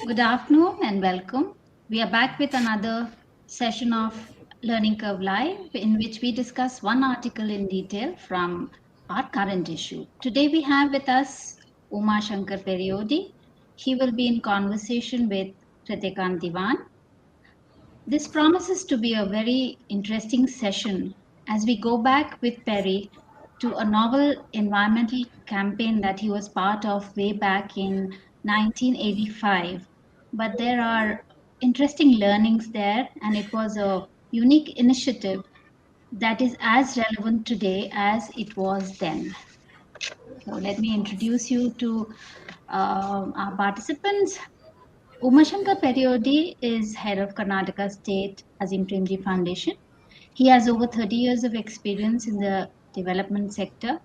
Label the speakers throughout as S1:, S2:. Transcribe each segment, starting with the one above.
S1: Good afternoon and welcome. We are back with another session of Learning Curve Live, in which we discuss one article in detail from our current issue. Today we have with us Umashankar Periodi. He will be in conversation with Hridaykant Dewan. This promises to be a very interesting session as we go back with Perry to a novel environmental campaign that he was part of way back in 1985. But there are interesting learnings there, and it was a unique initiative that is as relevant today as it was then. So, let me introduce you to our participants. Umashankar Periodi is head of Karnataka State Azim Premji Foundation. He has over 30 years of experience in the development sector.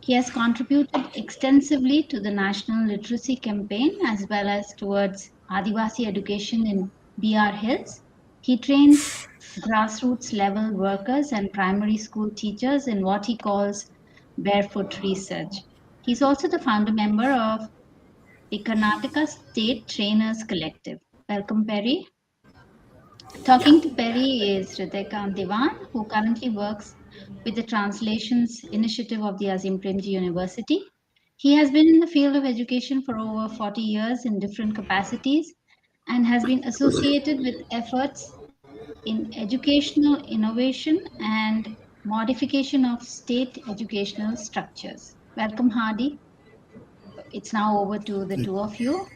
S1: He has contributed extensively to the national literacy campaign as well as towards Adivasi education in BR Hills. He trains grassroots level workers and primary school teachers in what he calls barefoot research. He's also the founder member of the Karnataka State Trainers Collective. Welcome, Perry.
S2: Yeah,
S1: Talking to Perry is Hridaykant Dewan, who currently works with the Translations Initiative of the Azim Premji University. He has been in the field of education for over 40 years in different capacities and has been associated with efforts in educational innovation and modification of state educational structures. Welcome, Hardy. It's now over to the two of you.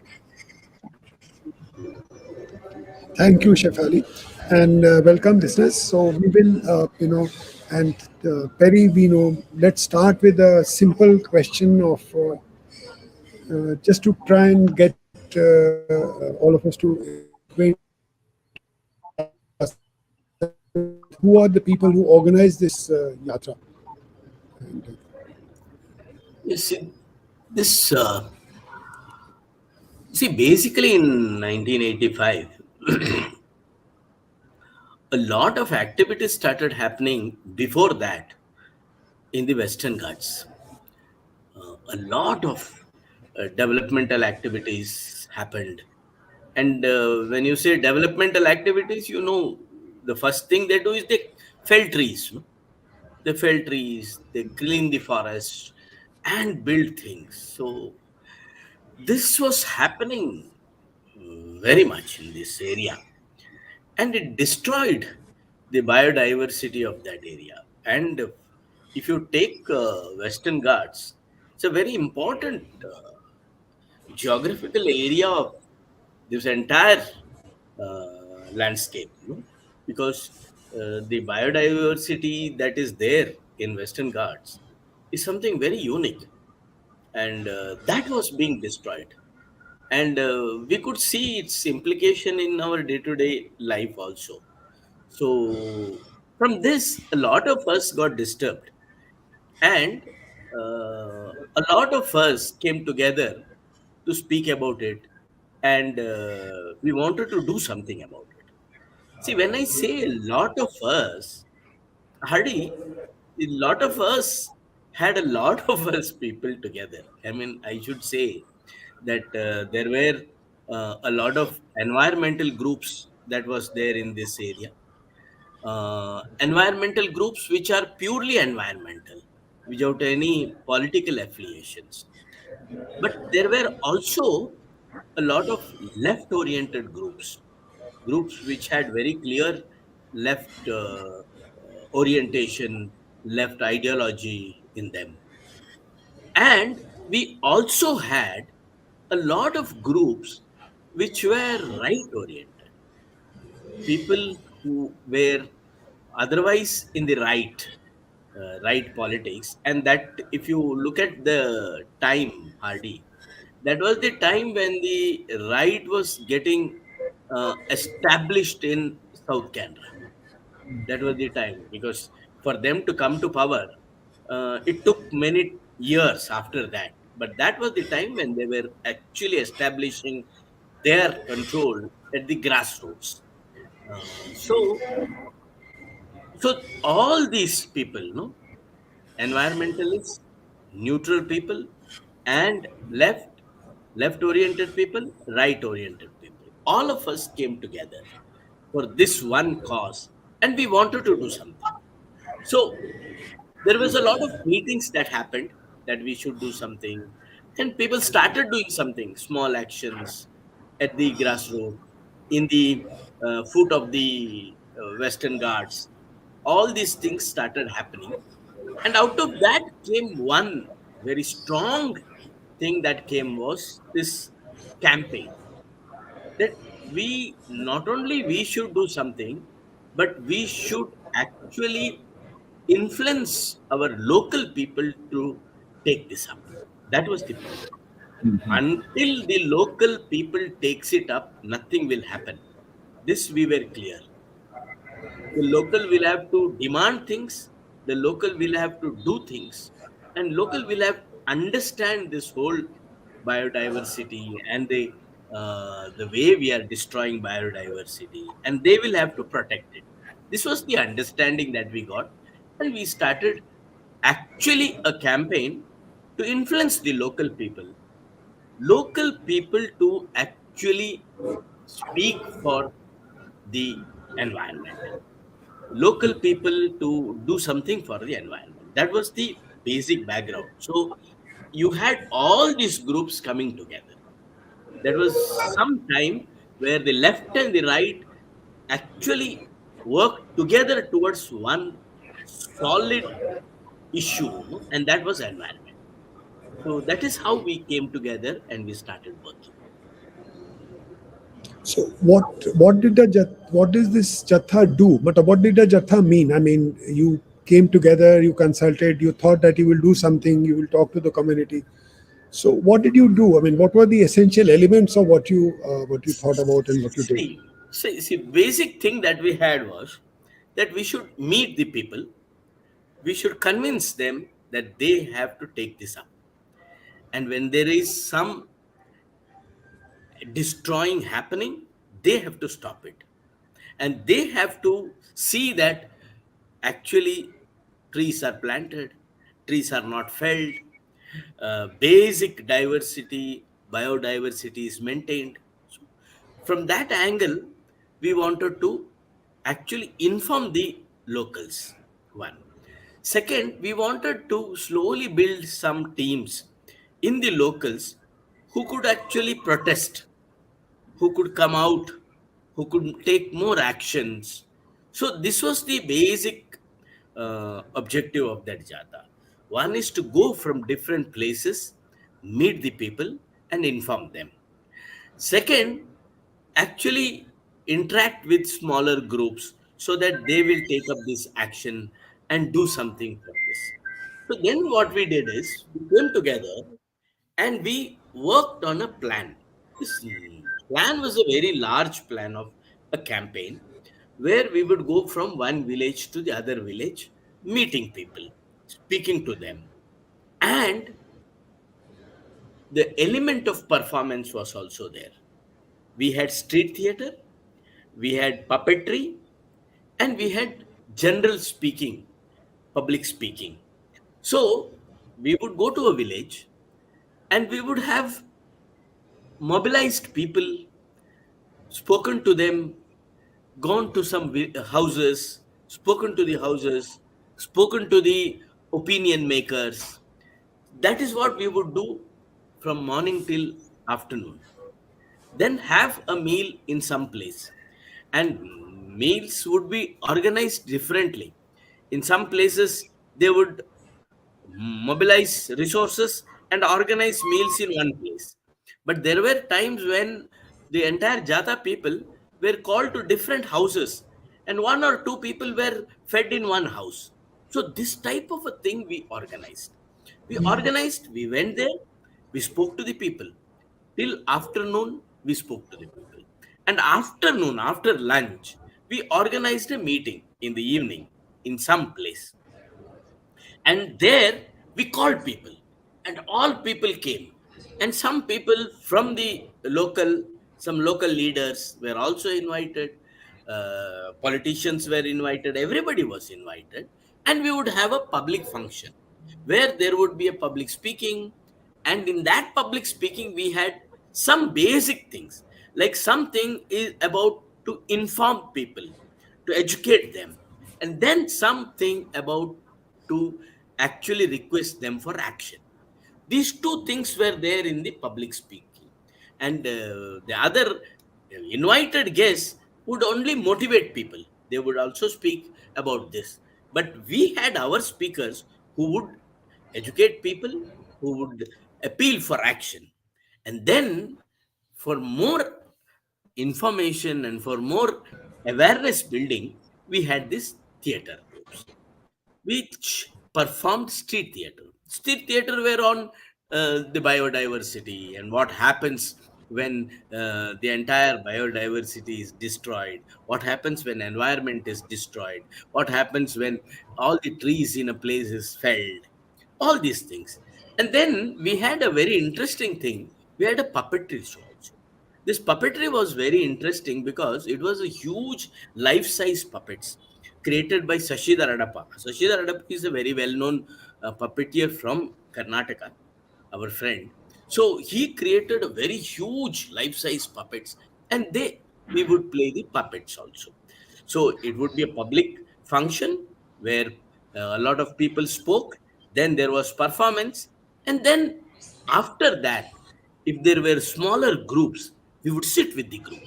S3: Thank you, Shefali, and welcome, listeners. So we will, and Perry, let's start with a simple question of just to try and get all of us to acquaint ourselves with who are the people who organize this yatra. And,
S2: you see, this, basically in 1985, a lot of activities started happening before that in the Western Ghats. A lot of developmental activities happened. And when you say developmental activities, the first thing they do is they fell trees. No? They fell trees, they clean the forest, and build things. So this was happening very much in this area, and it destroyed the biodiversity of that area. And if you take Western Ghats, it's a very important geographical area of this entire landscape, because the biodiversity that is there in Western Ghats is something very unique, and that was being destroyed. And we could see its implication in our day-to-day life also. So from this, a lot of us got disturbed, and a lot of us came together to speak about it, and we wanted to do something about it. See, when I say a lot of us, Hardy, a lot of us had a lot of us people together. I mean, I should say that there were a lot of environmental groups that was there in this area. Environmental groups which are purely environmental, without any political affiliations. But there were also a lot of left oriented groups, groups which had very clear left orientation, left ideology in them. And we also had a lot of groups which were right oriented, people who were otherwise in the right politics. And that, if you look at the time, Hardy, that was the time when the right was getting established in South Canada. That was the time, because for them to come to power, it took many years after that, but that was the time when they were actually establishing their control at the grassroots. So all these people, no, environmentalists, neutral people, and left, left oriented people, right oriented people. All of us came together for this one cause, and we wanted to do something. So there was a lot of meetings that happened that we should do something, and people started doing something, small actions at the grassroots, in the foot of the Western Ghats. All these things started happening, and out of that came one very strong thing that came was this campaign, that we not only we should do something, but we should actually influence our local people to take this up. That was the point. Until the local people takes it up, nothing will happen. This we were clear. The local will have to demand things, the local will have to do things, and local will have to understand this whole biodiversity and the way we are destroying biodiversity, and they will have to protect it. This was the understanding that we got, and we started actually a campaign to influence the local people to actually speak for the environment, local people to do something for the environment. That was the basic background. So you had all these groups coming together. There was some time where the left and the right actually worked together towards one solid issue, and that was environment. So that is how we came together and we started working.
S3: So what does this Jatha do? But what did the Jatha mean? I mean, you came together, you consulted, you thought that you will do something, you will talk to the community. So what did you do? I mean, what were the essential elements of what you thought about and what you did?
S2: See, basic thing that we had was that we should meet the people, we should convince them that they have to take this up. And when there is some destroying happening, they have to stop it. And they have to see that actually trees are planted, trees are not felled, basic diversity, biodiversity is maintained. So from that angle, we wanted to actually inform the locals. One. Second, we wanted to slowly build some teams in the locals who could actually protest, who could come out, who could take more actions. So this was the basic objective of that jata. One is to go from different places, meet the people, and inform them. Second, actually interact with smaller groups so that they will take up this action and do something for this. So then what we did is we came together and we worked on a plan. This plan was a very large plan of a campaign where we would go from one village to the other village, meeting people, speaking to them. And the element of performance was also there. We had street theater, we had puppetry, and we had general speaking, public speaking. So we would go to a village and we would have mobilized people, spoken to them, gone to some houses, spoken to the houses, spoken to the opinion makers. That is what we would do from morning till afternoon. Then have a meal in some place. And meals would be organized differently. In some places, they would mobilize resources and organize meals in one place. But there were times when the entire Jata people were called to different houses, and one or two people were fed in one house. So, this type of a thing we organized. We went there, we spoke to the people. Till afternoon, we spoke to the people. And afternoon, after lunch, we organized a meeting in the evening in some place, and there we called people, and all people came. And some people from the local, some local leaders were also invited, politicians were invited, everybody was invited. And we would have a public function where there would be a public speaking. And in that public speaking, we had some basic things, like something is about to inform people, to educate them, and then something about to actually request them for action. These two things were there in the public speaking, and the other invited guests would only motivate people. They would also speak about this, but we had our speakers who would educate people, who would appeal for action. And then, for more information and for more awareness building, we had this theater groups which performed street theater. Street theater were on the biodiversity and what happens when the entire biodiversity is destroyed, what happens when environment is destroyed, what happens when all the trees in a place is felled, all these things. And then we had a very interesting thing. We had a puppetry show also. This puppetry was very interesting because it was a huge life-size puppets created by Sashidhar Adappa. Sashidhar Adappa is a very well-known puppeteer from Karnataka, our friend. So he created a very huge life-size puppets, and we would play the puppets also. So it would be a public function where a lot of people spoke. Then there was performance, and then after that, if there were smaller groups, we would sit with the group.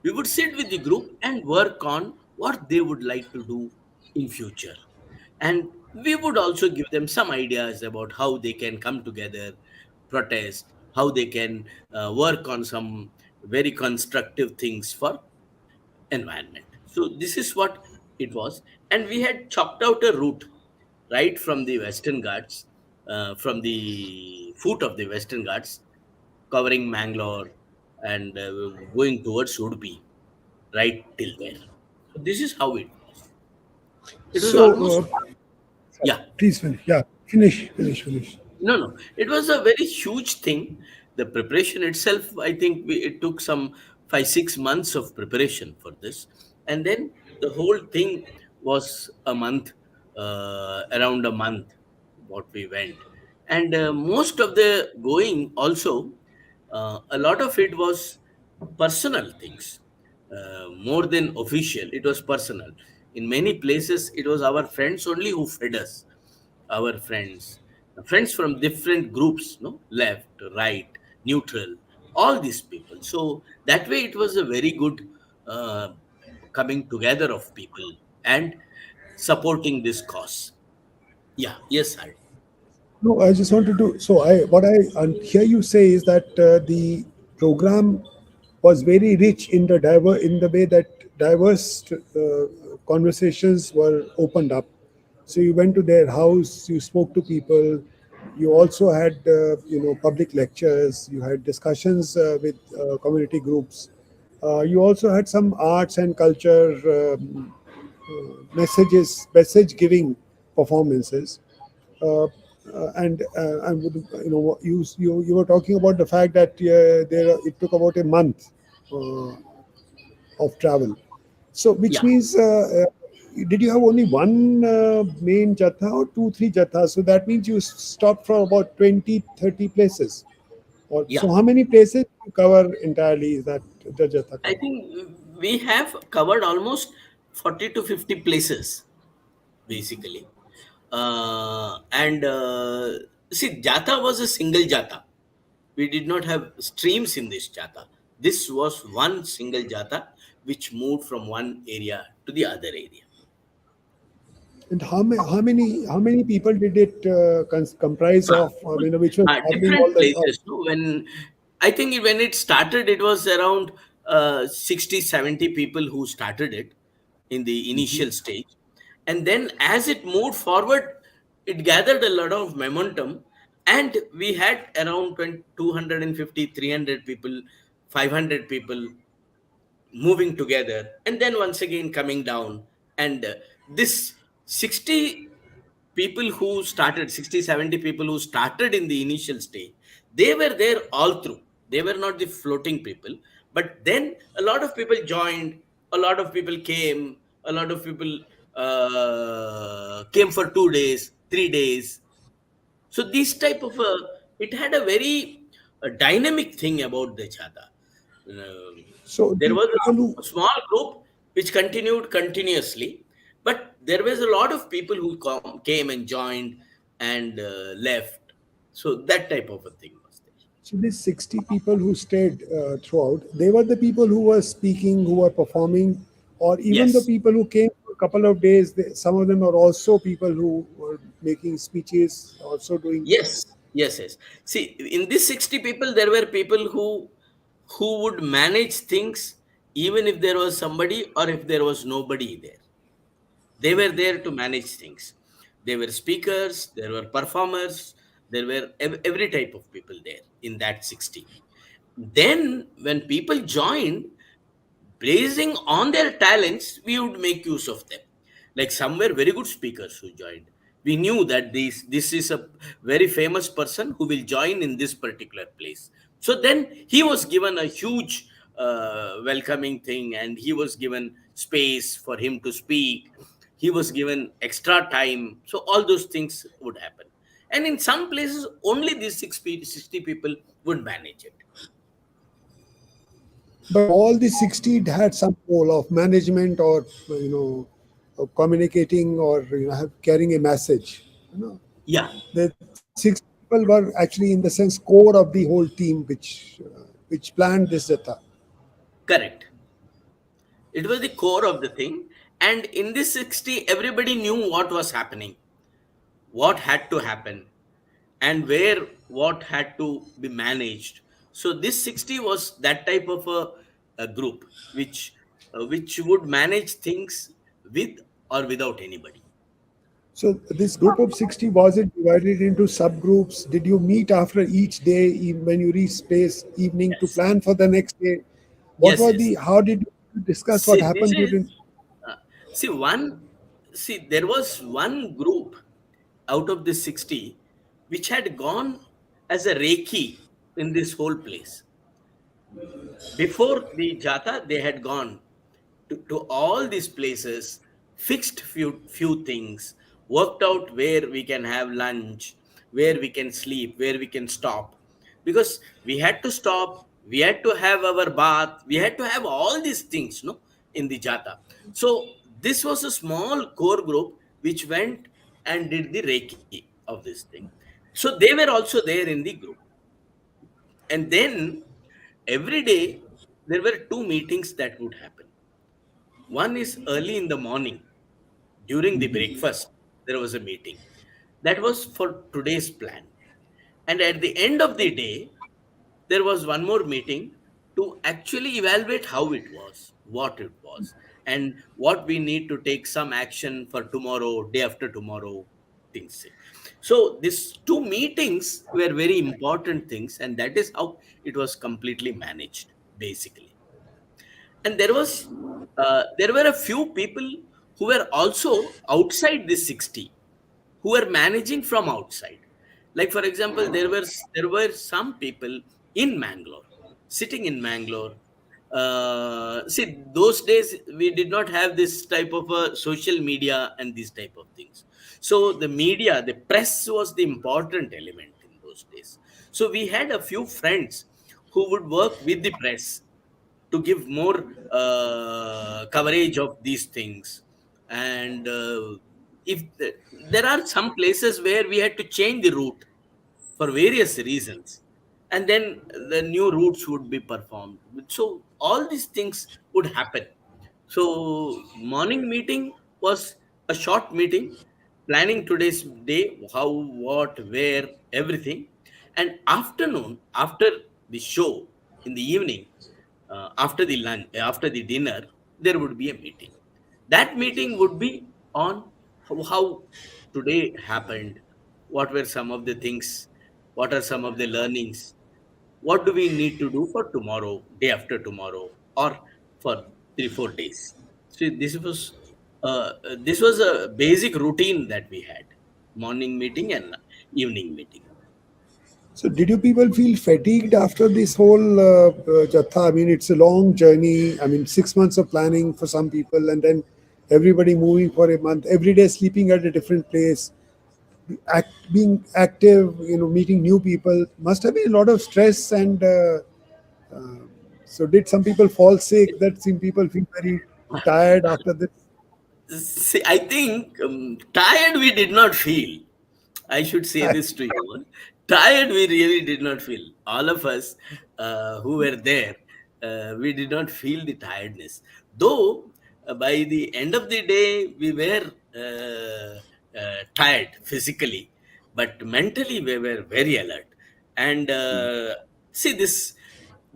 S2: We would sit with the group and work on what they would like to do in future, and we would also give them some ideas about how they can come together, protest, how they can work on some very constructive things for environment. So this is what it was, and we had chalked out a route right from the Western Ghats, from the foot of the Western Ghats, covering Mangalore and going towards Udupi, right till there. So this is how it was. It was
S3: So,
S2: almost, yeah.
S3: please finish. Yeah, finish.
S2: No, no. It was a very huge thing. The preparation itself, I think it took some 5, 6 months of preparation for this. And then the whole thing was a month, around a month, what we went. And most of the going also, a lot of it was personal things, more than official. It was personal. In many places, it was our friends only who fed us, our friends from different groups, no, left, right, neutral, all these people. So that way it was a very good uh, coming together of people and supporting this cause. Yeah, yes, sir.
S3: No, I just wanted to. So, what I hear you say is that the program was very rich in in the way that diverse conversations were opened up. So you went to their house, you spoke to people, you also had public lectures, you had discussions with community groups. You also had some arts and culture message giving performances. Uh, and I would, you were talking about the fact that it took about a month uh, of travel. So, which
S2: Yeah,
S3: means, did you have only one main jatha or two, three jathas? So that means you stopped for about 20, 30 places. Or
S2: yeah.
S3: so, how many places you cover entirely is that the jatha
S2: I
S3: cover?
S2: think we have covered almost 40 to 50 places basically. And see, Jatha was a single Jatha. We did not have streams in this Jatha. This was one single Jatha which moved from one area to the other area.
S3: And how many people did it comprise of? Which was traveling all
S2: Different
S3: the.
S2: places. No? When I think when it started, it was around 60, 70 people who started it in the initial stage. And then as it moved forward, it gathered a lot of momentum. And we had around 20, 250, 300 people, 500 people moving together and then once again coming down. And this 60 people who started, 60, 70 people who started in the initial stage, they were there all through. They were not the floating people, but then a lot of people joined, a lot of people came, a lot of people came for 2 days, 3 days. So this type of it had a very a dynamic thing about the Jatha. Um,
S3: So
S2: there
S3: the
S2: was
S3: people who,
S2: a small group which continued continuously, but there was a lot of people who came and joined and left. So that type of a thing was there.
S3: so these 60 people who stayed throughout, they were the people who were speaking, who were performing, or even the
S2: Yes,
S3: people who came for a couple of days. Some of them are also people who were making speeches, also doing.
S2: yes. See, in these 60 people, there were people who would manage things even if there was somebody or if there was nobody there. They were there to manage things. There were speakers, there were performers, there were every type of people there in that 60. Then, when people joined, basing on their talents, we would make use of them. Like some were very good speakers who joined. We knew that this is a very famous person who will join in this particular place. So then he was given a huge welcoming thing, and he was given space for him to speak. He was given extra time. So all those things would happen. And in some places, only these 60 people would manage it.
S3: But all the 60 had some role of management or, of communicating or carrying a message.
S2: Yeah,
S3: The 60 people were actually, in the sense, core of the whole team which planned this Jatha.
S2: correct. It was the core of the thing. And in this 60, everybody knew what was happening, what had to happen, and where what had to be managed. So this 60 was that type of a group which would manage things with or without anybody.
S3: So this group of 60, was it divided into subgroups? Did you meet after each day when you reach space evening to
S2: Yes.
S3: plan for the next day? What
S2: Yes,
S3: was
S2: yes.
S3: the, how did you discuss what
S2: See, this
S3: happened
S2: is
S3: during?
S2: uh, see one see there was one group out of the 60 which had gone as a Reiki in this whole place. Before the Jata, they had gone to all these places, fixed few things, worked out where we can have lunch, where we can sleep, where we can stop. Because we had to stop, we had to have our bath, we had to have all these things, no, in the Jata. So this was a small core group which went and did the Reiki of this thing. So they were also there in the group. And then every day there were two meetings that would happen. One is early in the morning during the breakfast, there was a meeting that was for today's plan. And at the end of the day, there was one more meeting to actually evaluate how it was, what it was, and what we need to take some action for tomorrow, day after tomorrow, things. So these two meetings were very important things, and that is how it was completely managed, basically. And there were a few people who were also outside this 60 who were managing from outside. Like for example, there were some people in Mangalore, sitting in Mangalore. See, those days we did not have this type of social media and these type of things. So the media, the press was the important element in those days. So we had a few friends who would work with the press to give more coverage of these things. And if there are some places where we had to change the route for various reasons, and then the new routes would be performed. So all these things would happen. So morning meeting was a short meeting, planning today's day, how, what, where, everything. And afternoon, after the show in the evening, after the lunch, after the dinner, there would be a meeting. That meeting would be on how today happened, what were some of the things, what are some of the learnings, what do we need to do for tomorrow, day after tomorrow, or for 3 4 days. So this was a basic routine that we had: morning meeting and evening meeting.
S3: So did you people feel fatigued after this whole Jatha? I mean, it's a long journey. I mean, 6 months of planning for some people, and then everybody moving for a month, every day sleeping at a different place. being active, meeting new people must have been a lot of stress. And so, did some people fall sick? That some people feel very tired after this.
S2: See, I think tired we did not feel. I should say
S3: I,
S2: this to you. Tired we really did not feel. All of us who were there, we did not feel the tiredness. Though by the end of the day, we were tired physically, but mentally we were very alert. And see, this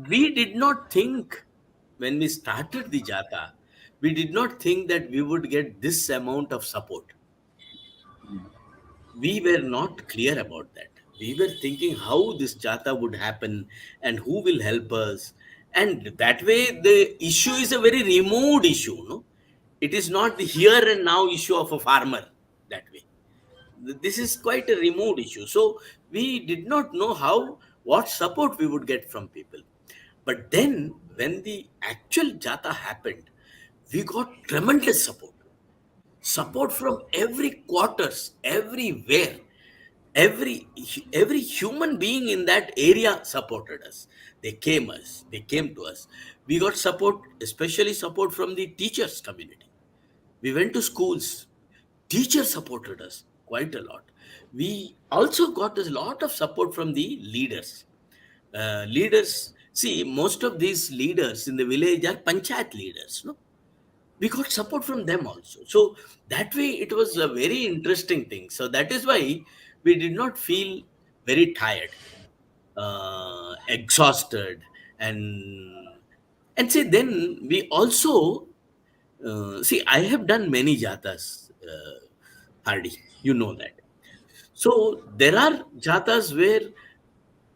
S2: we did not think when we started the Jata, we did not think that we would get this amount of support. We were not clear about that. We were thinking how this Jata would happen and who will help us. And that way, the issue is a very removed issue. No, it is not the here and now issue of a farmer that way. This is quite a removed issue. So we did not know how what support we would get from people. But then, when the actual Jata happened, we got tremendous support from every quarters, everywhere. Every human being in that area supported us. They came to us. We got support, especially support from the teachers community. We went to schools. Teachers supported us quite a lot. We also got a lot of support from the leaders. See, most of these leaders in the village are panchayat leaders, no? We got support from them also. So that way it was a very interesting thing. So that is why we did not feel very tired, exhausted, and see, then we also see, I have done many jatas, Hardy, you know that. So there are jatas where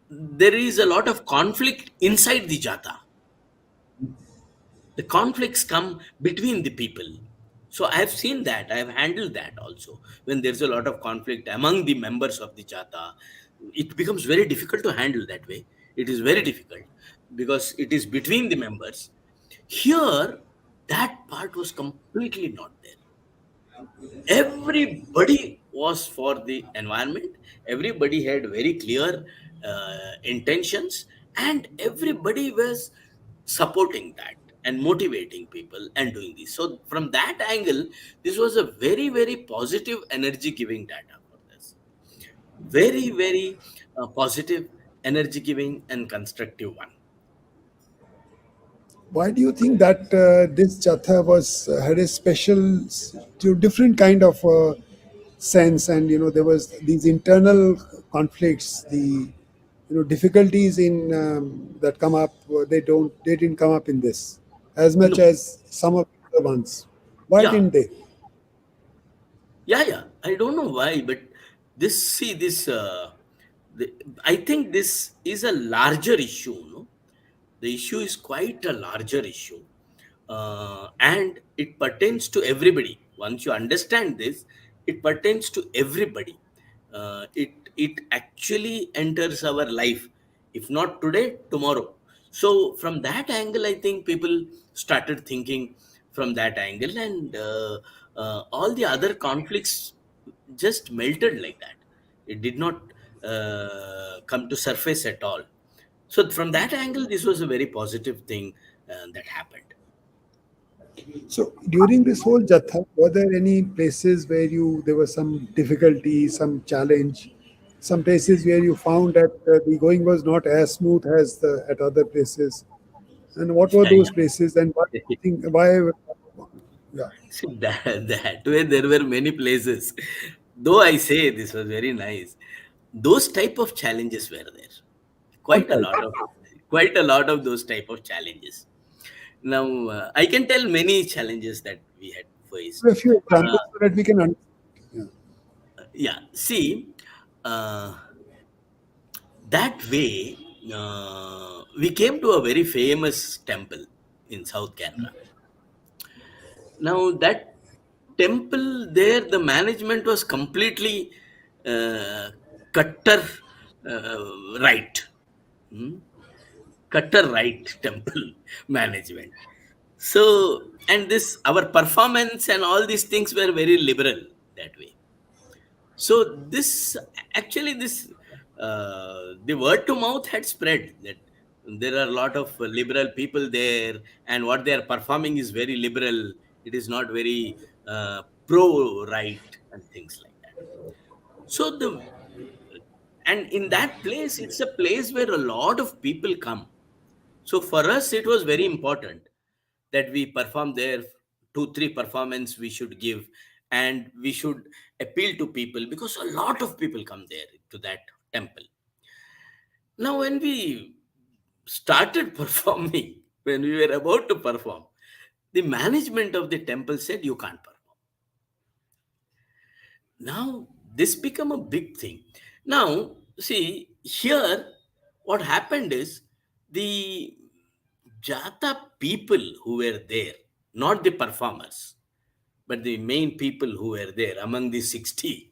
S2: there is a lot of conflict inside the jata. The conflicts come between the people. So I have seen that, I have handled that also. When there's a lot of conflict among the members of the jata, it becomes very difficult to handle that way. It is very difficult because it is between the members. Here, that part was completely not there. Everybody was for the environment. Everybody had very clear intentions, and everybody was supporting that and motivating people and doing this. So from that angle, this was a very very positive energy giving data for this. Very very positive, energy giving and constructive one.
S3: why do you think that this Jatha was had a special, different kind of sense? And there was these internal conflicts, the difficulties in that come up. They didn't come up in this as much
S2: No.
S3: as some of the other ones. Why
S2: Yeah.
S3: didn't they?
S2: Yeah, I don't know why, but this, see, this, the, I think this is a larger issue, no? The issue is quite a larger issue. And it pertains to everybody. Once you understand this, it pertains to everybody. It actually enters our life, if not today, tomorrow. So from that angle, I think people started thinking from that angle, and all the other conflicts just melted like that. It did not come to surface at all. So from that angle, this was a very positive thing that happened.
S3: So during this whole Jatha, were there any places where there was some difficulty, some challenge, some places where you found that the going was not as smooth as at other places? And what were
S2: Yeah,
S3: those places? And why?
S2: yeah.
S3: Why? Yeah.
S2: See, that way there were many places. Though I say this was very nice, those type of challenges were there.
S3: What
S2: Quite a
S3: type?
S2: lot of, quite a lot of those type of challenges. Now I can tell many challenges that we had faced.
S3: A few
S2: Uh,
S3: examples so that we can understand. Yeah.
S2: yeah, see, uh, that way we came to a very famous temple in South Canada. Now that temple there, the management was completely uh, cutter right. Hmm? Cutter right temple management. So, and this our performance and all these things were very liberal that way. So this actually this the word to mouth had spread that there are a lot of liberal people there, and what they are performing is very liberal. It is not very pro right and things like that. So the and in that place, it's a place where a lot of people come. So for us, it was very important that we perform there. Two, three performance we should give, and we should appeal to people because a lot of people come there to that temple. Now, when we started performing, when we were about to perform, the management of the temple said you can't perform. Now, this become a big thing. Now, see here, what happened is the Jatha people who were there, not the performers, but the main people who were there among the 60,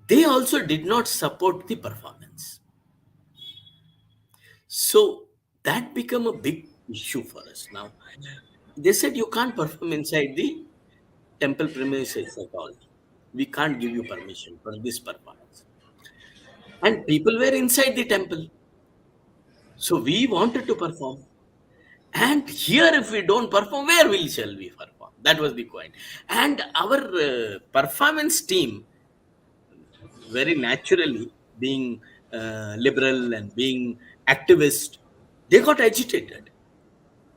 S2: they also did not support the performance. So that became a big issue for us. Now, they said you can't perform inside the temple premises at all. We can't give you permission for this performance. And people were inside the temple. So we wanted to perform. And here, if we don't perform, where will shall we perform? That was the point. And our performance team, very naturally, being liberal and being activist, they got agitated.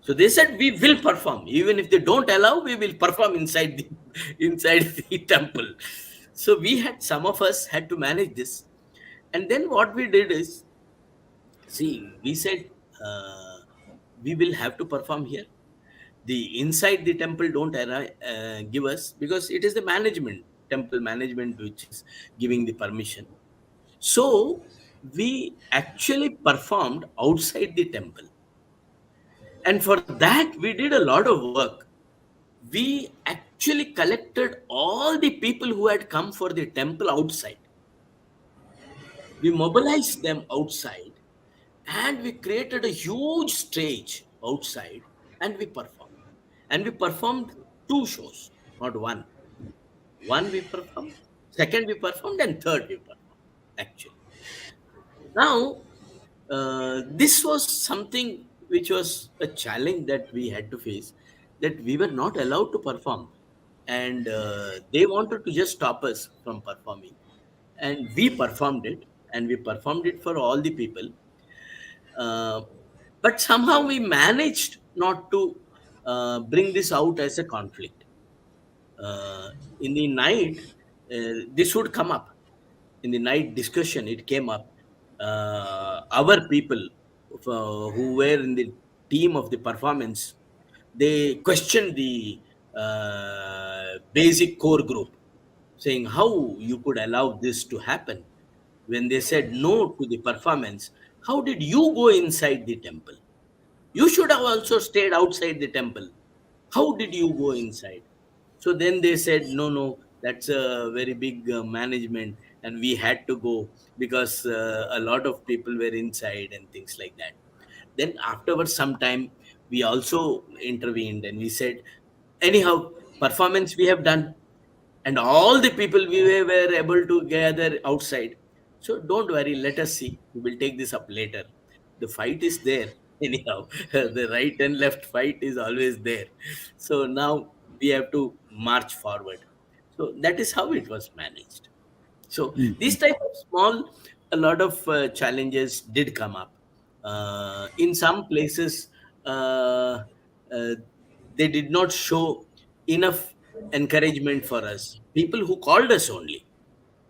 S2: So they said, "We will perform, even if they don't allow. We will perform inside the inside the temple." So we had some of us had to manage this, and then what we did is, see, we said we will have to perform here. The inside the temple don't give us, because it is the management, temple management, which is giving the permission. So we actually performed outside the temple, and for that we did a lot of work. We actually collected all the people who had come for the temple outside. We mobilized them outside, and we created a huge stage outside, and we performed. And we performed two shows, not one. One we performed, second we performed, and third we performed, actually. Now, this was something which was a challenge that we had to face, that we were not allowed to perform. And they wanted to just stop us from performing. And we performed it, and we performed it for all the people. Uh, but somehow we managed not to bring this out as a conflict. In the night, this would come up. In the night discussion, it came up. Our people who were in the team of the performance, they questioned the basic core group, saying how you could allow this to happen. When they said no to the performance, how did you go inside the temple? You should have also stayed outside the temple. How did you go inside? So then they said, no, no, that's a very big management, and we had to go because a lot of people were inside and things like that. Then afterwards, sometime we also intervened, and we said, anyhow, performance we have done, and all the people were able to gather outside. So don't worry, let us see. We will take this up later. The fight is there. Anyhow, the right and left fight is always there. So now we have to march forward. So that is how it was managed. So these type of small, a lot of challenges did come up. In some places, uh, they did not show enough encouragement for us. People who called us only,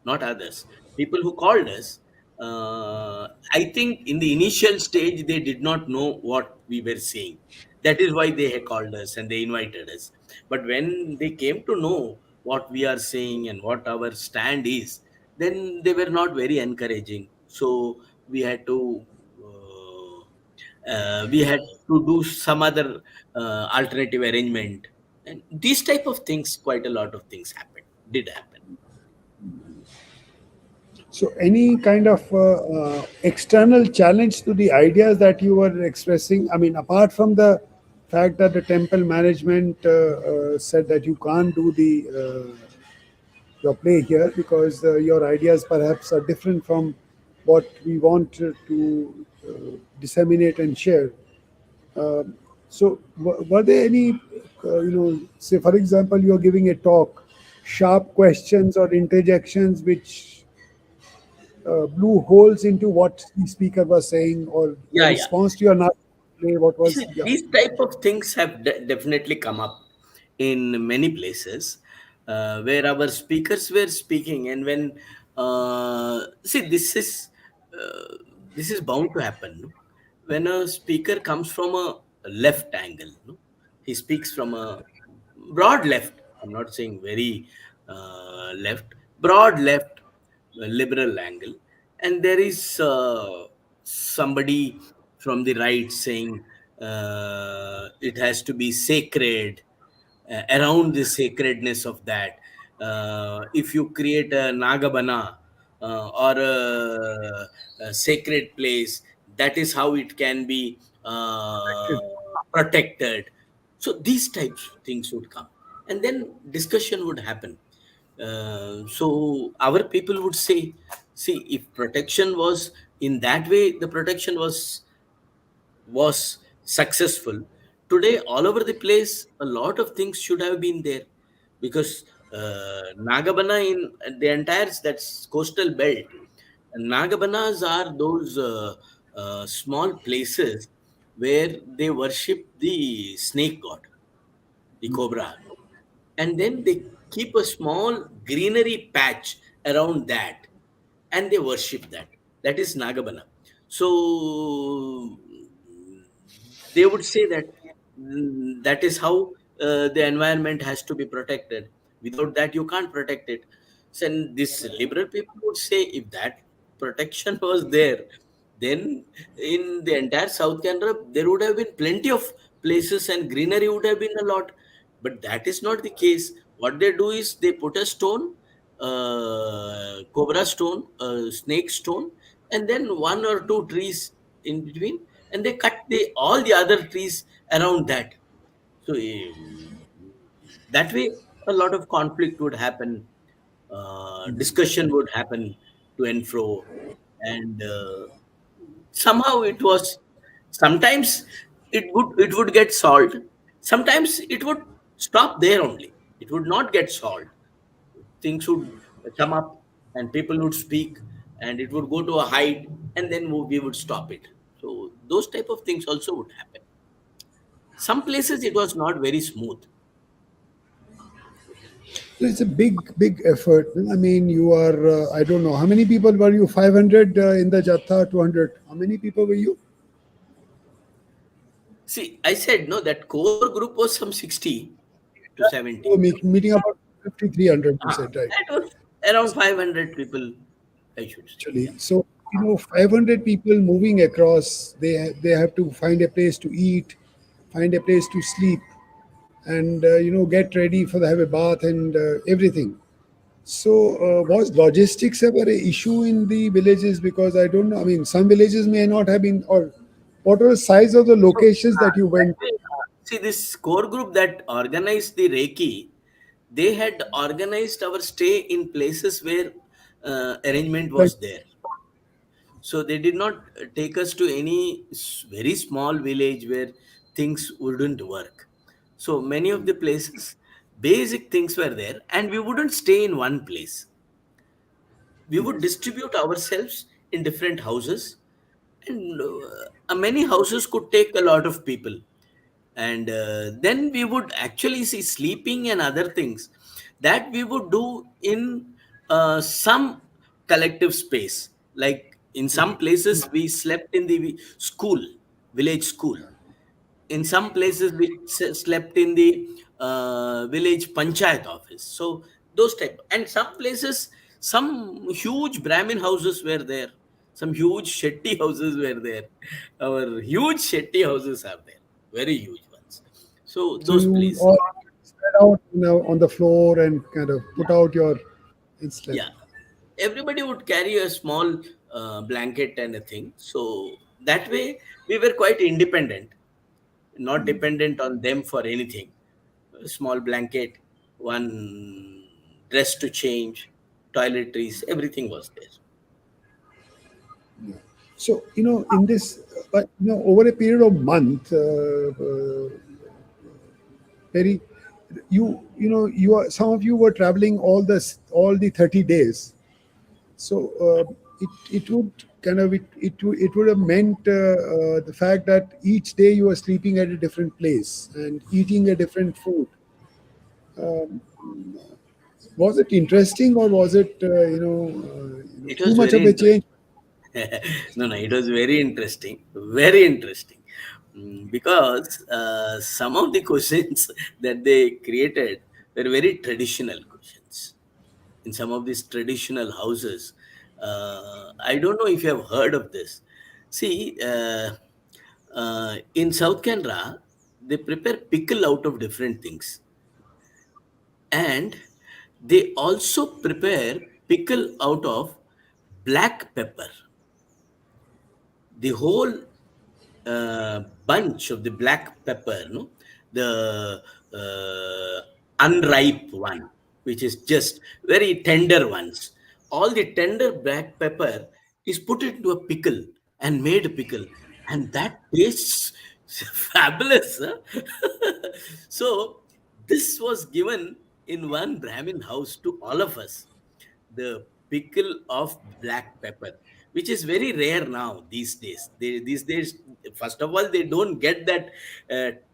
S2: not others. People who called us, I think in the initial stage, they did not know what we were saying. That is why they had called us and they invited us. But when they came to know what we are saying and what our stand is, then they were not very encouraging. So we had to do some other alternative arrangement, and these type of things. Quite a lot of things did happen.
S3: So, any kind of external challenge to the ideas that you were expressing? I mean, apart from the fact that the temple management said that you can't do the your play here, because your ideas perhaps are different from what we want to disseminate and share. Um, so, were there any, say for example, you are giving a talk, sharp questions or interjections which blew holes into what the speaker was saying, or a
S2: Yeah, yeah.
S3: response to your play? What
S2: See,
S3: was, yeah,
S2: these type of things have definitely come up in many places where our speakers were speaking, and when see uh, this is bound to happen. No? When a speaker comes from a left angle, no? He speaks from a broad left. I'm not saying very left, broad left, liberal angle, and there is somebody from the right saying it has to be sacred, around the sacredness of that. If you create a Nagabana or a sacred place, that is how it can be protected. So these types of things would come, and then discussion would happen. So our people would say, see, if protection was in that way, the protection was successful. Today, all over the place, a lot of things should have been there, because Nagabana in the entire that's coastal belt. Nagabanas are those small places where they worship the snake god, the cobra, and then they keep a small greenery patch around that, and they worship that. That is Nagabana. So they would say that that is how the environment has to be protected. Without that, you can't protect it. So, and this liberal people would say, if that protection was there, then in the entire South Canada, there would have been plenty of places and greenery would have been a lot. But that is not the case. What they do is they put a stone, cobra stone, snake stone, and then one or two trees in between, and they cut all the other trees around that. So that way, a lot of conflict would happen, discussion would happen to and fro, and somehow it was. Sometimes it would get solved. Sometimes it would stop there only. It would not get solved. Things would come up, and people would speak, and it would go to a height, and then we would stop it. So those type of things also would happen. Some places it was not very smooth.
S3: it's a big effort. I mean, you are, I don't know, how many people were you? 500 in the Jatha, 200. How many people were you?
S2: See, I said no, that core group was some 60 to
S3: You
S2: 70.
S3: were meeting about 5,300, you said, right?
S2: That was around 500 people, I should say.
S3: Actually.
S2: Yeah.
S3: So, 500 people moving across, they have to find a place to eat, find a place to sleep, and, get ready for have a bath and everything. So, was logistics ever an issue in the villages? Because I don't know. I mean, some villages may not have been, or what was the size of the
S2: So,
S3: locations that you
S2: that
S3: went
S2: way, see, this core group that organized the Reiki, they had organized our stay in places where arrangement
S3: like?
S2: was there. So they did not take us to any very small village where things wouldn't work. So many of the places, basic things were there, and we wouldn't stay in one place. We would distribute ourselves in different houses, and many houses could take a lot of people, and then we would actually see sleeping and other things that we would do in some collective space. Like in some places we slept in the school, village school. In some places we slept in the village panchayat office. So those type, and some places, some huge Brahmin houses were there, some huge Shetty houses were there. Our huge Shetty houses are there, very huge ones. So
S3: So
S2: those
S3: you
S2: places,
S3: all spread out, on the floor and kind of put out your and slept.
S2: yeah, everybody would carry a small blanket and a thing. So that way we were quite independent, not dependent on them for anything. A small blanket, one dress to change, toiletries, everything was there.
S3: So, in this, but over a period of month, very, you are some of you were traveling all the 30 days. So it would kind of it would have meant the fact that each day you were sleeping at a different place and eating a different food. Was it interesting, or was it
S2: It
S3: too
S2: was
S3: much
S2: very
S3: of a
S2: interesting.
S3: change?
S2: No, no, it was very interesting, very interesting. Because some of the questions that they created were very traditional questions. In some of these traditional houses, I don't know if you have heard of this. See, in South Canada, they prepare pickle out of different things, and they also prepare pickle out of black pepper. The whole bunch of the black pepper, no, the unripe one, which is just very tender ones. All the tender black pepper is put into a pickle and made a pickle, and that tastes fabulous. Huh? So this was given in one Brahmin house to all of us, the pickle of black pepper, which is very rare now these days. These days, first of all, they don't get that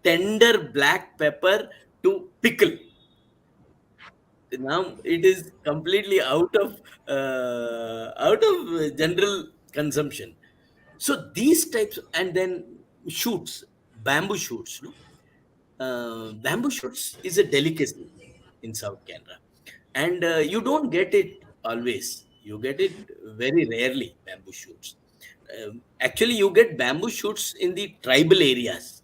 S2: tender black pepper to pickle. Now it is completely out of general consumption. So these types, and then shoots, bamboo shoots, no? Bamboo shoots is a delicacy in South Canada, and you don't get it always. You get it very rarely. Bamboo shoots. Actually, you get bamboo shoots in the tribal areas.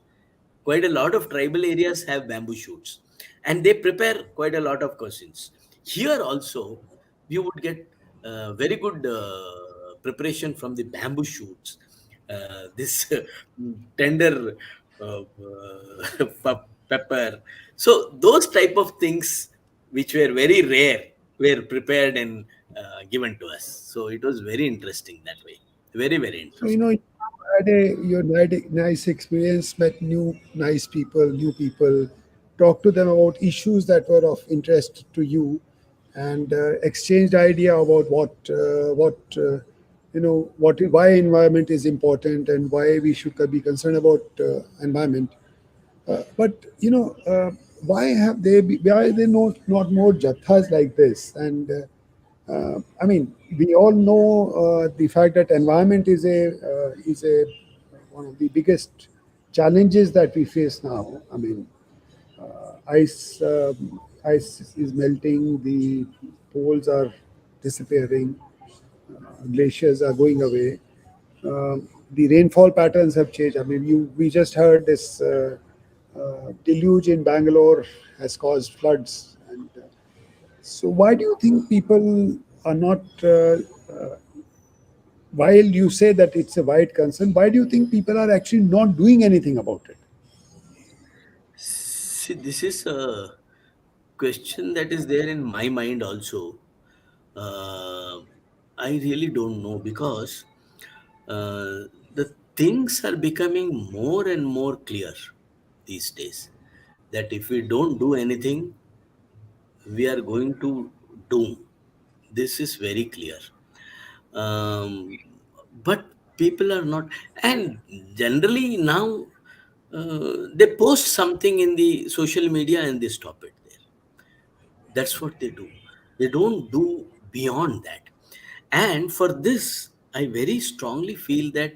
S2: Quite a lot of tribal areas have bamboo shoots, and they prepare quite a lot of cuisines. Here also, you would get very good preparation from the bamboo shoots. This tender pepper. So those type of things, which were very rare, were prepared and given to us. So it was very interesting that way. Very, very
S3: So
S2: interesting.
S3: you had a nice experience, met new people, talked to them about issues that were of interest to you, and exchanged idea about why environment is important and why we should be concerned about environment. But why are there not more jathas like this? And I mean, we all know the fact that environment is a one of the biggest challenges that we face now. I mean, ice is melting, the poles are disappearing, glaciers are going away. The rainfall patterns have changed. I mean, we just heard this deluge in Bangalore has caused floods. And so, why do you think people are not? While you say that it's a wide concern, why do you think people are actually not doing anything about it?
S2: See, this is a question that is there in my mind also. Uh, I really don't know, because the things are becoming more and more clear these days. That if we don't do anything, we are going to doom. This is very clear. Um, but people are not, and generally now they post something in the social media and they stop it there. That's what they do. They don't do beyond that. And for this, I very strongly feel that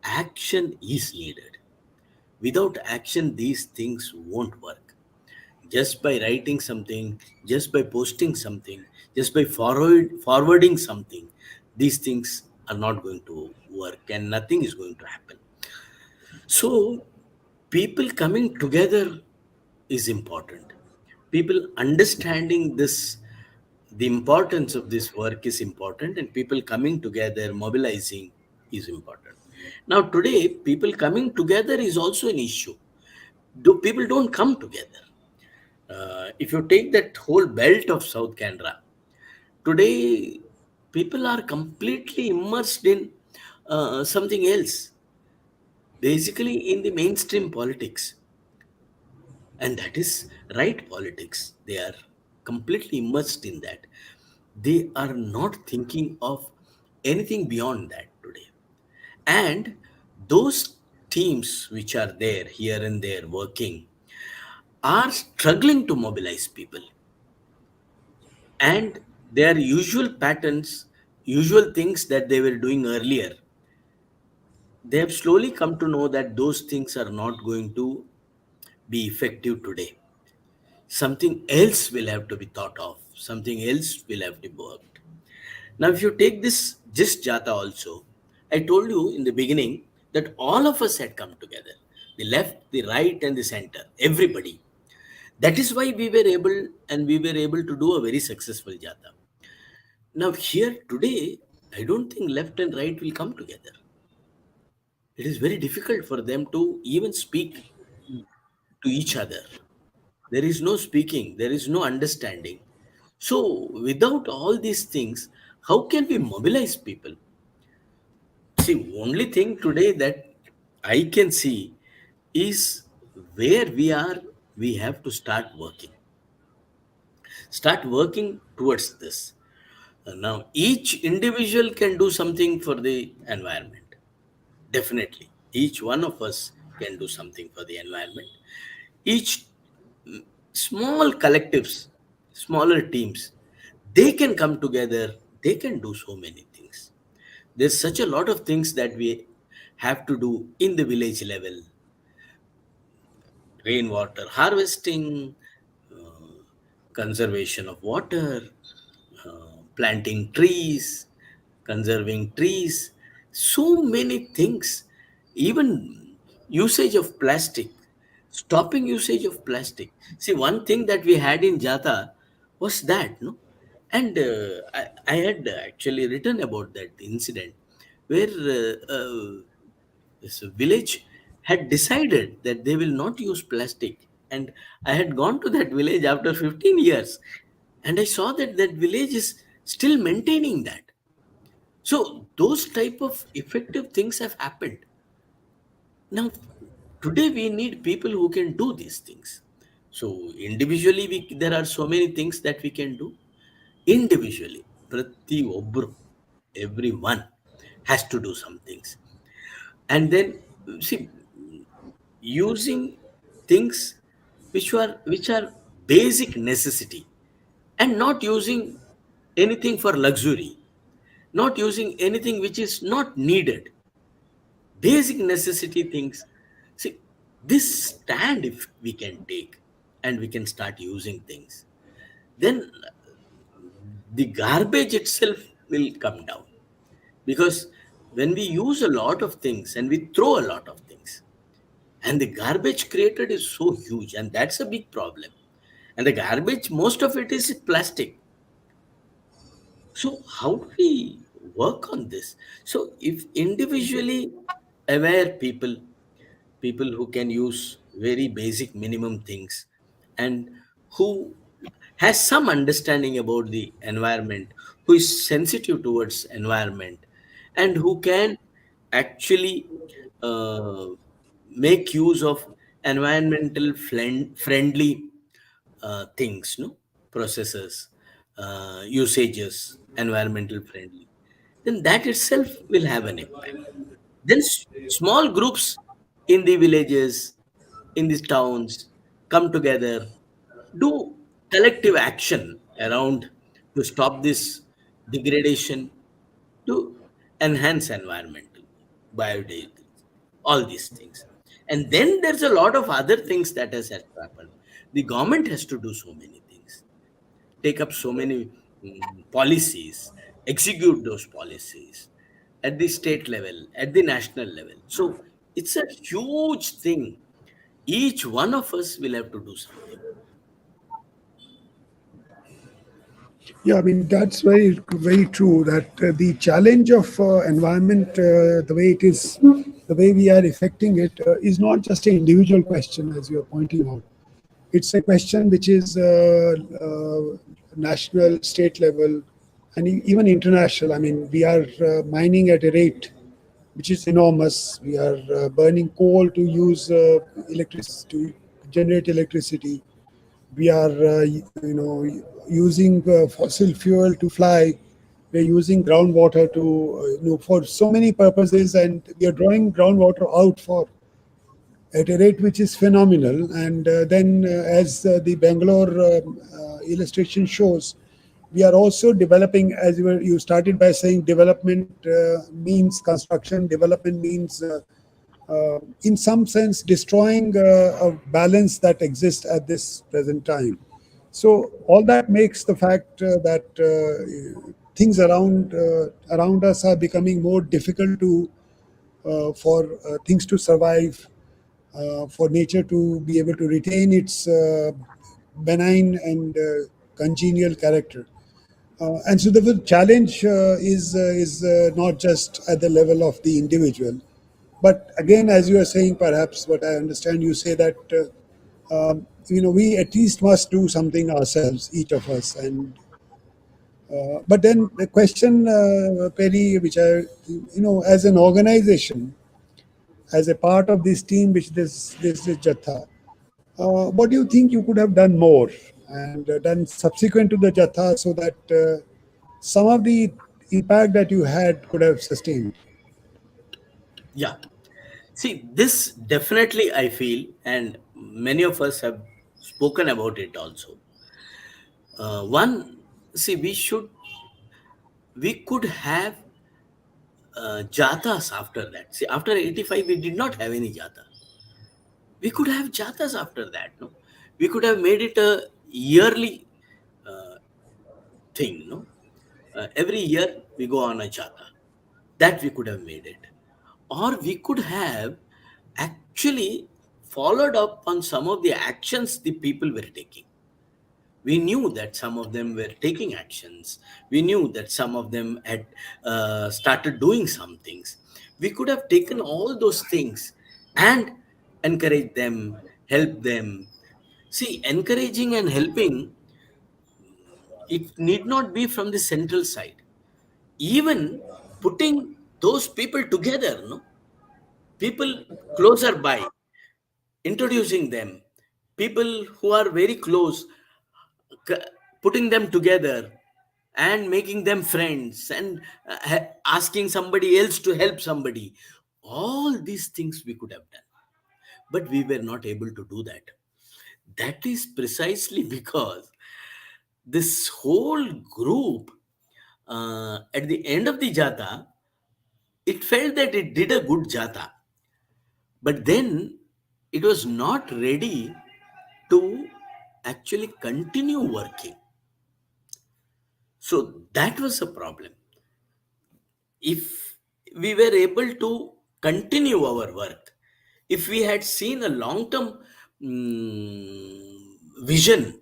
S2: action is needed. Without action, these things won't work. Just by writing something, just by posting something, just by forwarding something, these things are not going to work and nothing is going to happen. So, people coming together is important. People understanding this, the importance of this work is important, and people coming together, mobilizing is important. Now, today, people coming together is also an issue. Do people don't come together? If you take that whole belt of South Canada, today people are completely immersed in something else, basically in the mainstream politics, and that is right politics. They are completely immersed in that. They are not thinking of anything beyond that today. And those teams which are there here and there working are struggling to mobilize people, and their usual patterns, usual things that they were doing earlier, they have slowly come to know that those things are not going to be effective today. Something else will have to be thought of, something else will have to be worked. Now, if you take this Gist Jata also, I told you in the beginning that all of us had come together, the left, the right, and the center, everybody. That is why we were able to do a very successful Jata. Now, here today, I don't think left and right will come together. It is very difficult for them to even speak to each other. There is no speaking, there is no understanding. So, without all these things, how can we mobilize people? See, only thing today that I can see is where we are, we have to start working. Start working towards this. Now, each individual can do something for the environment. Definitely. Each one of us can do something for the environment. Each small collectives, smaller teams, they can come together, they can do so many things. There's such a lot of things that we have to do in the village level: rainwater harvesting, conservation of water, planting trees, conserving trees, so many things, even usage of plastic, stopping usage of plastic. See, one thing that we had in Jata was that, no? And I had actually written about that incident where this village had decided that they will not use plastic. And I had gone to that village after 15 years, and I saw that that village is still maintaining that. So those type of effective things have happened. Now, today we need people who can do these things. So individually, there are so many things that we can do. Individually, prati obru, everyone has to do some things. And then, see, using things which are basic necessity, and not using anything for luxury, not using anything which is not needed. Basic necessity things. See, this stand if we can take, and we can start using things, then the garbage itself will come down. Because when we use a lot of things and we throw a lot of things, and the garbage created is so huge, and that's a big problem. And the garbage, most of it is plastic. So how do we work on this? So if individually aware people, people who can use very basic minimum things, and who has some understanding about the environment, who is sensitive towards environment, and who can actually uh, make use of friendly things, no, processes, usages, environmental friendly, then that itself will have an impact. Then small groups in the villages, in these towns, come together, do collective action around to stop this degradation, to enhance environmental biodiversity, all these things. And then there's a lot of other things that has had to happen. The government has to do so many things, take up so many policies, execute those policies at the state level, at the national level. So it's a huge thing. Each one of us will have to do something.
S3: Yeah, I mean that's very true. That the challenge of environment, the way it is, the way we are affecting it, is not just an individual question, as you are pointing out. It's a question which is national, state level, and even international. I mean, we are mining at a rate which is enormous. We are burning coal to use electricity to generate electricity. We are, using fossil fuel to fly. We're using groundwater to, for so many purposes, and we are drawing groundwater out for at a rate which is phenomenal. And then, as the Bangalore illustration shows, we are also developing. As you started by saying, development means construction. Development means, in some sense, destroying a balance that exists at this present time. So all that makes the fact that things around us are becoming more difficult to for things to survive, for nature to be able to retain its benign and congenial character. And so the challenge is not just at the level of the individual, but again, as you are saying, perhaps what I understand you say that we at least must do something ourselves, each of us. And but then the question, Perry, which as an organization, as a part of this team, which this is Jatha, what do you think you could have done more and done subsequent to the Jatha so that some of the impact that you had could have sustained?
S2: Yeah. See, this definitely I feel, and many of us have spoken about it also. One, see, we could have jathas after that. See, after 85, we did not have any jatha. We could have jathas after that. No, we could have made it a yearly uh, thing. No, every year we go on a jatha. That we could have made it, or we could have actually followed up on some of the actions the people were taking. We knew that some of them were taking actions. We knew that some of them had started doing some things. We could have taken all those things and encouraged them, help them. See, encouraging and helping, it need not be from the central side. Even putting those people together, no, people closer by, introducing them, people who are very close, c- putting them together and making them friends, and asking somebody else to help somebody. All these things we could have done, but we were not able to do that. That is precisely because this whole group, at the end of the jata, it felt that it did a good jata, but then it was not ready to actually continue working. So that was a problem. If we were able to continue our work, if we had seen a long term vision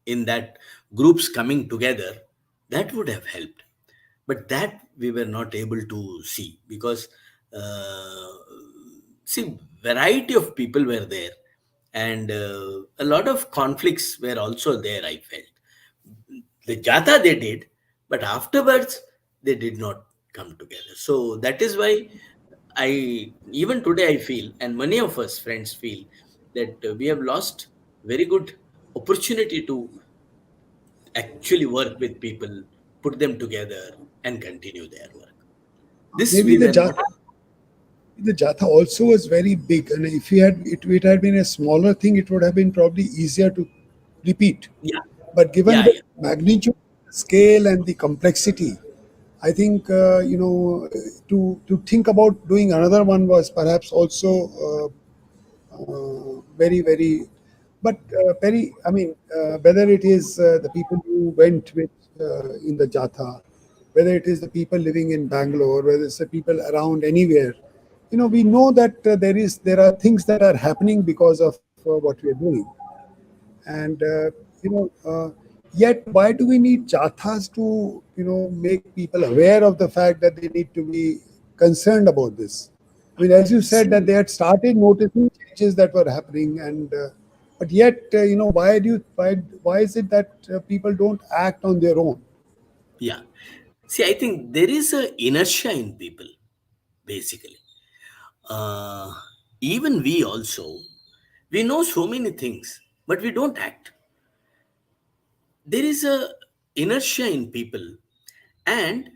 S2: in that groups coming together, that would have helped. But that we were not able to see because, uh, see, variety of people were there, and a lot of conflicts were also there, I felt. The jata they did, but afterwards they did not come together. So that is why I, even today I feel, and many of us friends feel, that we have lost very good opportunity to actually work with people, put them together, and continue their work. This
S3: Maybe
S2: we were not.
S3: the Jatha also was very big, and if it had been a smaller thing, it would have been probably easier to repeat.
S2: Yeah,
S3: But given
S2: yeah,
S3: the
S2: yeah.
S3: magnitude, scale, and the complexity, I think to think about doing another one was perhaps also very very. But Perry, I mean, whether it is the people who went with in the Jatha, whether it is the people living in Bangalore, whether it's the people around anywhere, we know that there are things that are happening because of what we are doing. And you know yet why do we need jathas to make people aware of the fact that they need to be concerned about this? I mean, as you said, that
S1: See,
S3: they had started noticing changes that were happening, and But yet, why is it that people don't act on their own?
S2: Yeah. See, I think there is a inertia in people, basically. Uh, Even we also, we know so many things, but we don't act. There is a inertia in people, and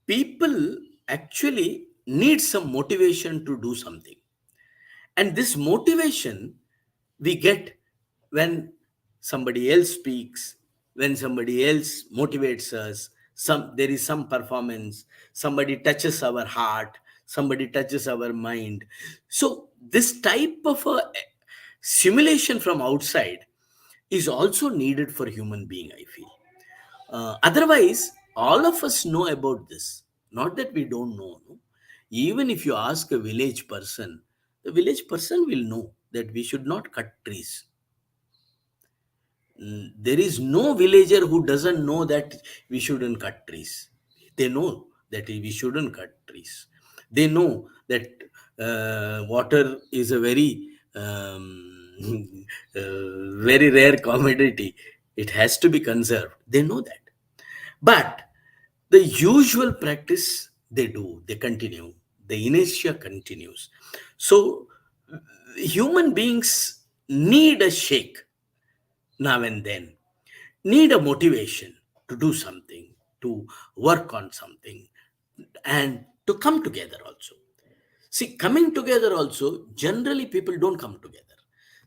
S2: people actually need some motivation to do something. And this motivation we get when somebody else speaks, when somebody else motivates us, there is some performance, somebody touches our heart, somebody touches our mind. So this type of a simulation from outside is also needed for human being, I feel. Otherwise, all of us know about this. Not that we don't know. No? Even if you ask a village person, the village person will know that we should not cut trees. There is no villager who doesn't know that we shouldn't cut trees. They know that we shouldn't cut trees. They know that water is a very very rare commodity. It has to be conserved. They know that. But the usual practice they do, they continue. The inertia continues. So human beings need a shake now and then, need a motivation to do something, to work on something, and to come together also. See, coming together also, generally people don't come together.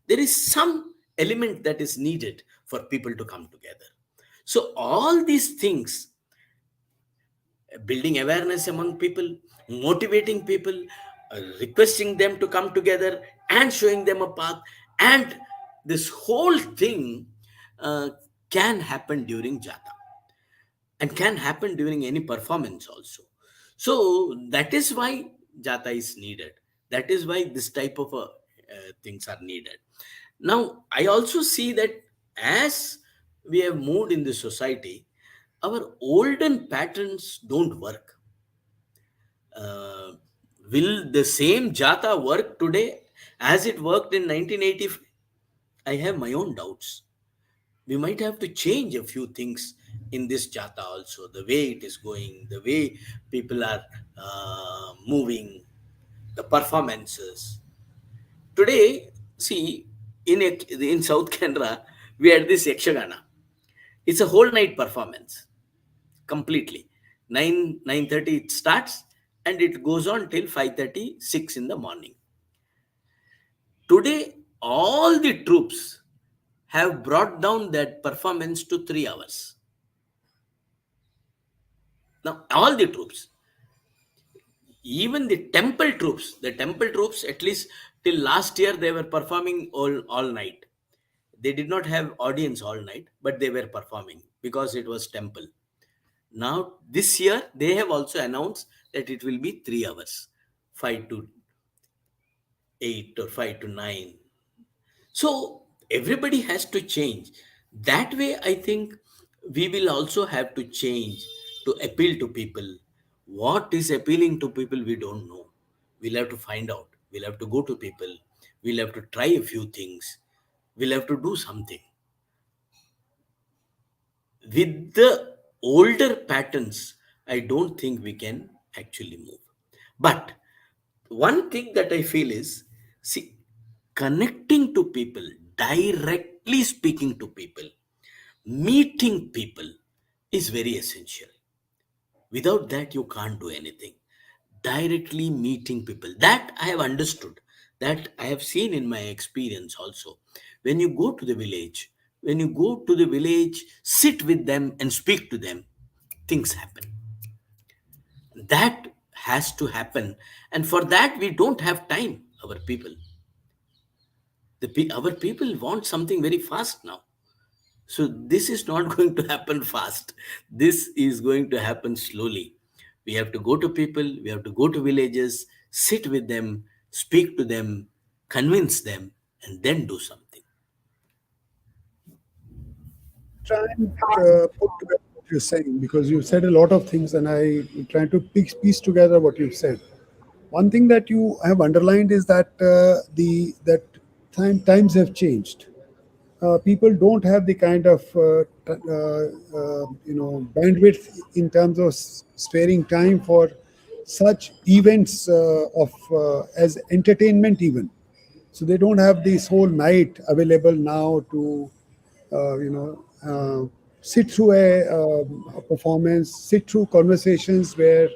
S2: There is some element that is needed for people to come together. So all these things, building awareness among people, motivating people, requesting them to come together and showing them a path, and this whole thing uh, can happen during jata and can happen during any performance also. So that is why jata is needed. That is why this type of things are needed. Now I also see that as we have moved in the society, our olden patterns don't work. uh, will the same jata work today as it worked in 1985? I have my own doubts. We might have to change a few things in this jata also, the way it is going, the way people are moving, the performances. Today, see, in South Canada, we had this Yakshagana. It's a whole night performance, completely. 9:30 it starts and it goes on till 5:36 in the morning. Today, all the troops have brought down that performance to 3 hours. Now, all the troops, even the temple troops, at least till last year, they were performing all night. They did not have audience all night, but they were performing because it was temple. Now, this year, they have also announced that it will be 3 hours, 5 to 8 or 5 to 9. So everybody has to change. That way, I think we will also have to change to appeal to people. What is appealing to people, we don't know. We'll have to find out. We'll have to go to people. We'll have to try a few things. We'll have to do something. With the older patterns, I don't think we can actually move. But one thing that I feel is, see, connecting to people, directly speaking to people, meeting people is very essential. Without that, you can't do anything. Directly meeting people, that I have understood, that I have seen in my experience also. When you go to the village, sit with them and speak to them, things happen. That has to happen. And for that, we don't have time, our people. Our people want something very fast now. So this is not going to happen fast. This is going to happen slowly. We have to go to people, we have to go to villages, sit with them, speak to them, convince them, and then do something.
S3: Try and put together what you're saying, because you've said a lot of things, and I try to piece together what you've said. One thing that you have underlined is that times have changed. People don't have the kind of bandwidth in terms of sparing time for such events of as entertainment even. So they don't have this whole night available now to sit through a performance, sit through conversations where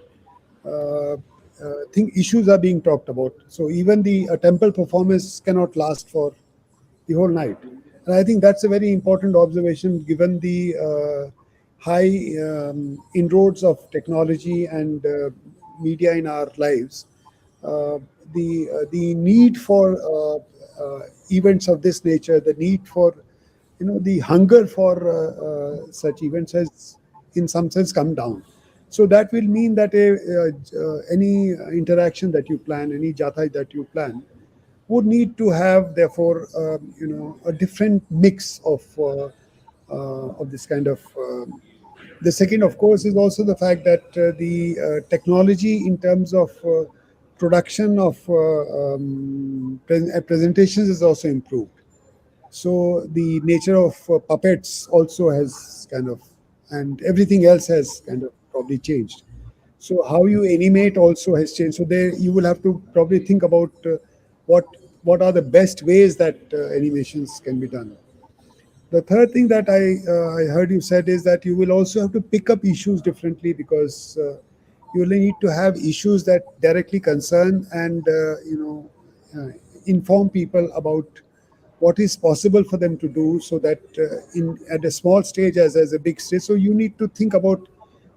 S3: think issues are being talked about. So even the temple performance cannot last for the whole night. And I think that's a very important observation given the high inroads of technology and media in our lives. Uh, the need for events of this nature, the need for the hunger for such events has, in some sense, come down. So that will mean that any interaction that you plan, any jatha that you plan, would need to have, therefore, a different mix of this kind of. The second, of course, is also the fact that the technology in terms of production of presentations is also improved. So the nature of puppets also has kind of, and everything else has kind of probably changed. So how you animate also has changed. So there you will have to probably think about what what are the best ways that animations can be done. The third thing that I heard you said is that you will also have to pick up issues differently because you will need to have issues that directly concern and inform people about what is possible for them to do, so that in at a small stage as a big stage. So you need to think about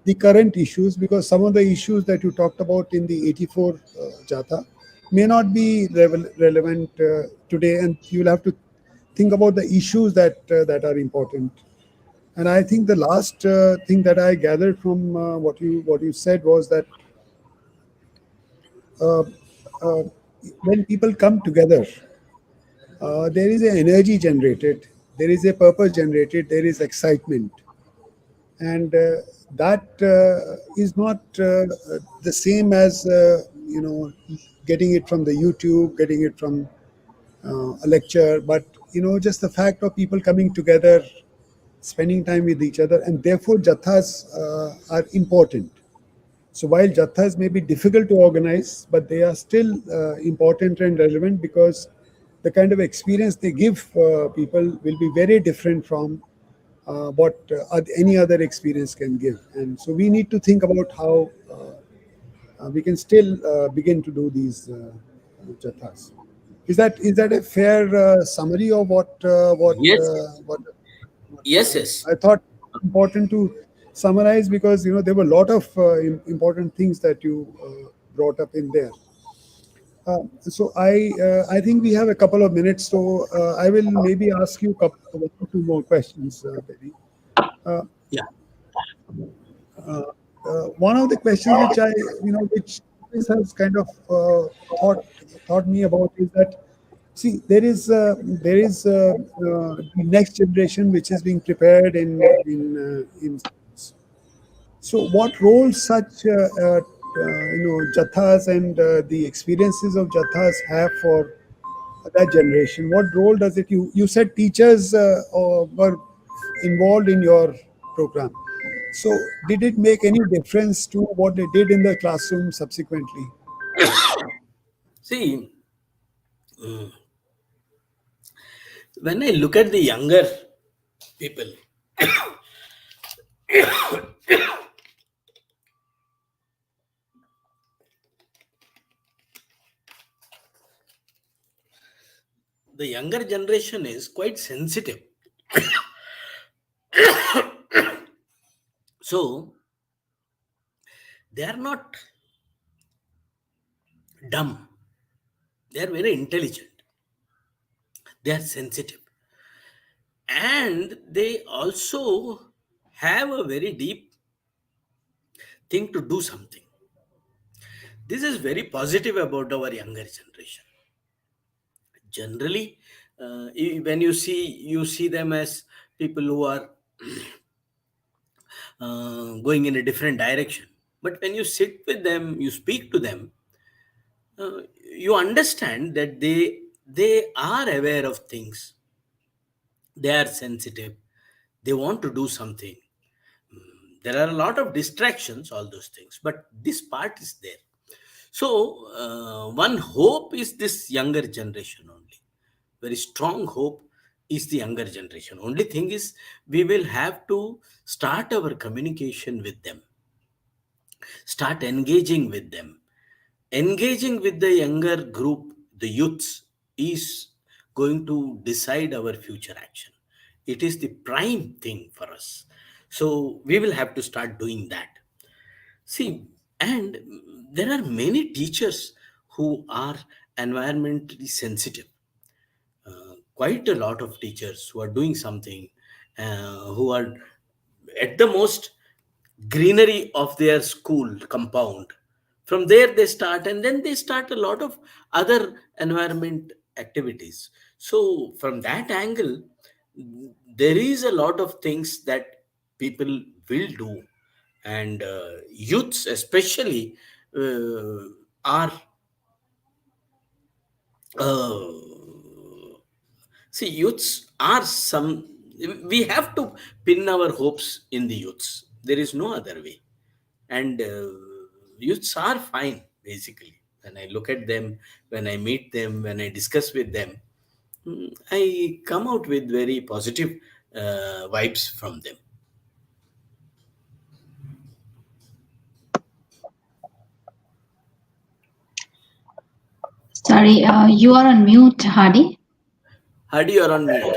S3: the current issues, because some of the issues that you talked about in the 84 Jatha may not be relevant today, and you'll have to think about the issues that are important. And I think the last thing that I gathered from what you said was that uh, uh, when people come together, there is an energy generated, there is a purpose generated, there is excitement, and that is not the same as getting it from the YouTube, getting it from a lecture, but just the fact of people coming together, spending time with each other, and therefore jathas are important. So while jathas may be difficult to organize, but they are still important and relevant, because the kind of experience they give people will be very different from what any other experience can give. And so we need to think about how we can still begin to do these jathas. Is that a fair summary of
S2: Yes, yes, yes.
S3: I thought important to summarize, because there were a lot of important things that you brought up in there. So I think we have a couple of minutes, so I will maybe ask you one or two more questions, Betty. Uh,
S2: Yeah.
S3: One of the questions which which always has kind of thought me about is that, see, there is the next generation which is being prepared in so what role such jathas and the experiences of jathas have for that generation? What role does it? You said teachers were involved in your program. So did it make any difference to what they did in the classroom subsequently?
S2: See, when I look at the younger people, the younger generation is quite sensitive. So they are not dumb, they are very intelligent, they are sensitive, and they also have a very deep thing to do something. This is very positive about our younger generation. Generally, when you see them as people who are going in a different direction, but when you sit with them, you speak to them, you understand that they they are aware of things, they are sensitive, they want to do something. There are a lot of distractions, all those things, but this part is there. So one hope is this younger generation only. Very strong hope is the younger generation. Only thing is, we will have to start our communication with them, start engaging with them. Engaging with the younger group, the youths, is going to decide our future action. It is the prime thing for us. So we will have to start doing that. See, and there are many teachers who are environmentally sensitive. Quite a lot of teachers who are doing something, who are at the most greenery of their school compound. From there they start, and then they start a lot of other environment activities. So from that angle, there is a lot of things that people will do, and youths especially are uh, see, youths are some. We have to pin our hopes in the youths. There is no other way. And youths are fine, basically. When I look at them, when I meet them, when I discuss with them, I come out with very positive vibes from them.
S1: Sorry, you are on mute, Hardy.
S2: Hardy, you're on mute.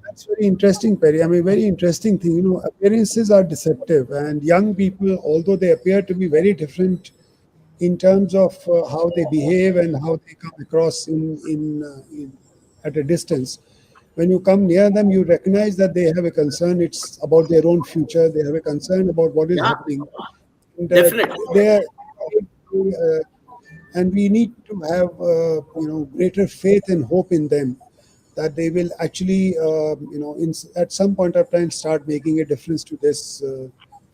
S3: That's very interesting, Perry. I mean, very interesting thing. Appearances are deceptive, and young people, although they appear to be very different in terms of how they behave and how they come across in at a distance, when you come near them, you recognize that they have a concern. It's about their own future. They have a concern about what is
S2: Yeah,
S3: happening, and
S2: definitely.
S3: they are. And we need to have greater faith and hope in them, that they will actually at some point of time start making a difference to this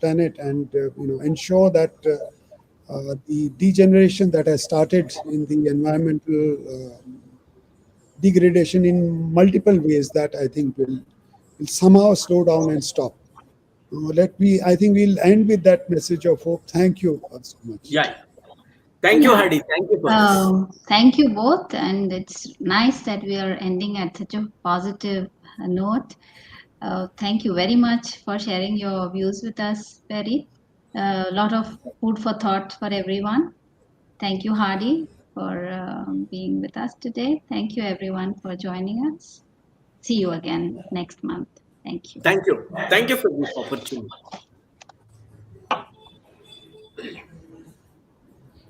S3: planet, and ensure that the degeneration that has started in the environmental degradation in multiple ways, that I think will somehow slow down and stop. I think we'll end with that message of hope. Thank you so much.
S2: Yeah. Thank you,
S1: Yeah.
S2: Hardy. Thank you for this.
S1: Thank you both, and it's nice that we are ending at such a positive note. Thank you very much for sharing your views with us, Perry. A lot of food for thought for everyone. Thank you, Hardy, for being with us today. Thank you, everyone, for joining us. See you again next month. Thank you.
S2: Thank you. Thank you for this opportunity.